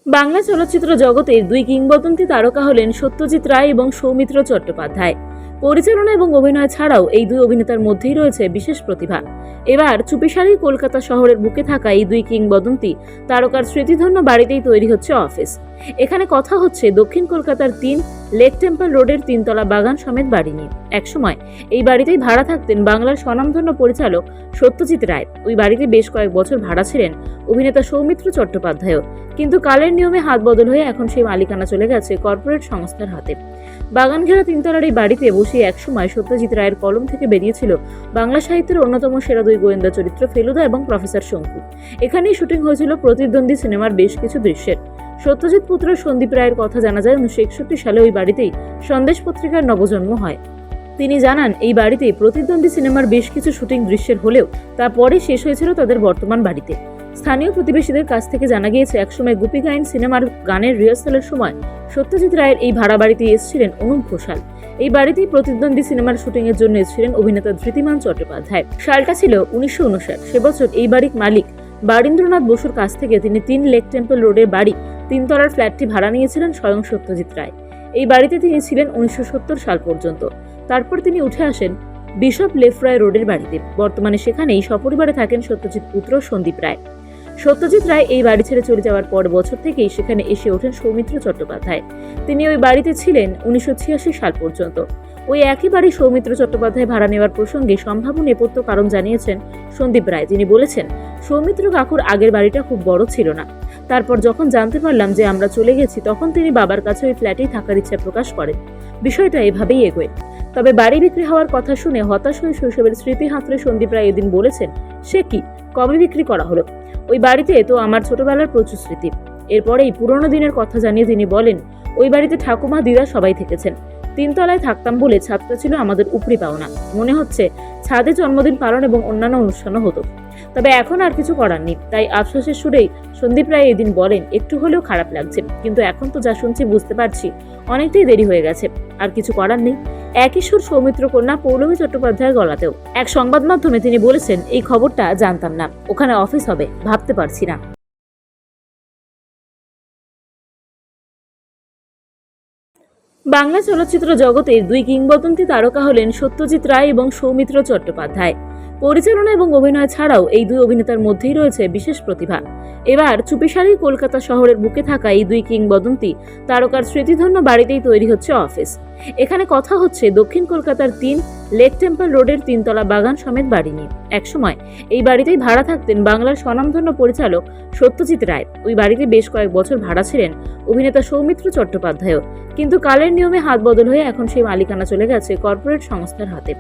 বাংলা চলচ্চিত্র জগতের দুই কিংবদন্তি তারকা হলেন সত্যজিৎ রায় এবং সৌমিত্র চট্টোপাধ্যায়। পরিচালনা এবং অভিনয় ছাড়াও এই দুই অভিনেতার মধ্যেই রয়েছে বিশেষ প্রতিভা। এবার চুপিসারেই কলকাতা শহরের বুকে থাকা এই দুই কিংবদন্তি তারকার স্মৃতিধন্য বাড়িতেই তৈরি হচ্ছে অফিস। এখানে কথা হচ্ছে দক্ষিণ কলকাতার লেক টেম্পল রোডের তিনতলা বাগান সমেত বাড়ি নিয়ে। একসময় এই বাড়িতেই ভাড়া থাকতেন বাংলার স্বনামধন্য পরিচালক সত্যজিৎ রায়। ওই বাড়িতে বেশ কয়েক বছর ভাড়া ছিলেন অভিনেতা সৌমিত্র চট্টোপাধ্যায়ও। কিন্তু কালের নিয়মে হাত বদল হয়ে এখন সেই মালিকানা চলে গেছে কর্পোরেট সংস্থার হাতে। বাগান ঘেরা তিনতলার এই বাড়িতে বসে একসময় সত্যজিৎ রায়ের কলম থেকে বেরিয়েছিল বাংলা সাহিত্যের অন্যতম সেরা দুই গোয়েন্দা চরিত্র ফেলুদা এবং প্রফেসর শঙ্কু। এখানেই শুটিং হয়েছিল প্রতিদ্বন্দ্বী সিনেমার বেশ কিছু দৃশ্যের। সত্যজিৎ পুত্র সন্দীপ রায়ের কথা জানা যায় 1961 সালে ওই বাড়িতেই সন্দেশ পত্রিকার নবজন্ম হয়। তিনি জানান, এই বাড়িতেই প্রতিদ্বন্দ্বী সিনেমার বেশ কিছু শুটিং দৃশ্যের হলেও তা পরে শেষ হয়েছিল তাদের বর্তমান বাড়িতে। স্থানীয় প্রতিবেশীদের কাছ থেকে জানা গিয়েছে একসময় গুপি গাইন সিনেমার গানের রিহার্সালের সময় সত্যজিৎ রায়ের এই ভাড়া বাড়িতে এসেছিলেন অনুপ ঘোষাল। এই বাড়িতেই প্রতিদ্বন্দ্বী সিনেমার শুটিং এর জন্য এসেছিলেন অভিনেতা ধৃতিমান চট্টোপাধ্যায়। সালটা ছিল 1959। সে বছর এই বাড়ির মালিক বারীন্দ্রনাথ বসুর কাছ থেকে তিনি লেক টেম্পল রোডের বাড়ি তিনতলার ফ্ল্যাটটি ভাড়া নিয়েছিলেন স্বয়ং সত্যজিৎ রায়। এই বাড়িতে তিনি ছিলেন 1970 সাল পর্যন্ত। তারপর তিনি উঠে আসেন বিশপ লেফ্রয় রোডের বাড়িতে। বর্তমানে সেখানেই সপরিবারে থাকেন সত্যজিৎ পুত্র সন্দীপ রায়। সত্যজিৎ রায় এই বাড়ি ছেড়ে চলে যাওয়ার পর বছর থেকেই সেখানে এসে ওঠেন সৌমিত্র চট্টোপাধ্যায়। তিনি ওই বাড়িতে ছিলেন 1986 সাল পর্যন্ত। ওই একই বাড়ি সৌমিত্র চট্টোপাধ্যায় ভাড়া নেওয়ার প্রসঙ্গে সম্ভাব্য নেপথ্য কারণ জানিয়েছেন সন্দীপ রায়। তিনি বলেছেন, সৌমিত্র কাকুর আগের বাড়িটা খুব বড় ছিল না। তারপর যখন জানতে পারলাম যে আমরা চলে গেছি, তখন তিনি বাবার কাছে ওই ফ্ল্যাটেই থাকার ইচ্ছা প্রকাশ করেন। বিষয়টা এভাবেই এগোয়। তবে বাড়ি বিক্রি হওয়ার কথা শুনে হতাশ হয়ে শৈশবের স্মৃতি হাতড়ে সন্দীপ রায় এদিন বলেছেন, সে কি, কবে বিক্রি করা হলো? ওই বাড়িতে তো আমার ছোটবেলার প্রচুর স্মৃতি। এরপরেই পুরোনো দিনের কথা জানিয়ে তিনি বলেন, ওই বাড়িতে ঠাকুমা দিদা সবাই থেকেছেন। তিনতলায় থাকতাম বলে ছাদটা ছিল আমাদের উপরি পাওনা। মনে হচ্ছে ছাদে জন্মদিন পালন এবং অন্যান্য অনুষ্ঠানও হতো। তবে এখন আর কিছু করার নেই। তাই আফসোসের সুরেই সন্দীপ রায় এদিন বলেন, একটু হলেও খারাপ লাগছে, কিন্তু এখন তো যা শুনছি বুঝতে পারছি অনেকটাই দেরি হয়ে গেছে। আর কিছু করার নেই। একই সুর সৌমিত্র কন্যা পৌলমী চট্টোপাধ্যায়ের গলাতেও। এক সংবাদ মাধ্যমে তিনি বলেছেন, এই খবরটা জানতাম না, ওখানে অফিস হবে ভাবতে পারছি না। বাংলা চলচ্চিত্র জগতের দুই কিংবদন্তি তারকা হলেন সত্যজিৎ রায় এবং সৌমিত্র চট্টোপাধ্যায়। পরিচালনা এবং অভিনয় ছাড়াও এই দুই অভিনেতার মধ্যেই রয়েছে বিশেষ প্রতিভা। এবার চুপিসারেই কলকাতা শহরের বুকে থাকা এই দুই কিংবদন্তি তারকার স্মৃতিধন্য বাড়িতেই তৈরি হচ্ছে অফিস। এখানে কথা হচ্ছে দক্ষিণ কলকাতার লেক টেম্পল রোডের তিনতলা বাগান সমেত বাড়ি নিয়ে। একসময় এই বাড়িতেই ভাড়া থাকতেন বাংলার স্বনামধন্য পরিচালক সত্যজিৎ রায়। ওই বাড়িতে বেশ কয়েক বছর ভাড়া ছিলেন অভিনেতা সৌমিত্র চট্টোপাধ্যায়ও। কিন্তু কালের নিয়মে হাত বদল হয়ে এখন সেই মালিকানা চলে গেছে কর্পোরেট সংস্থার হাতে।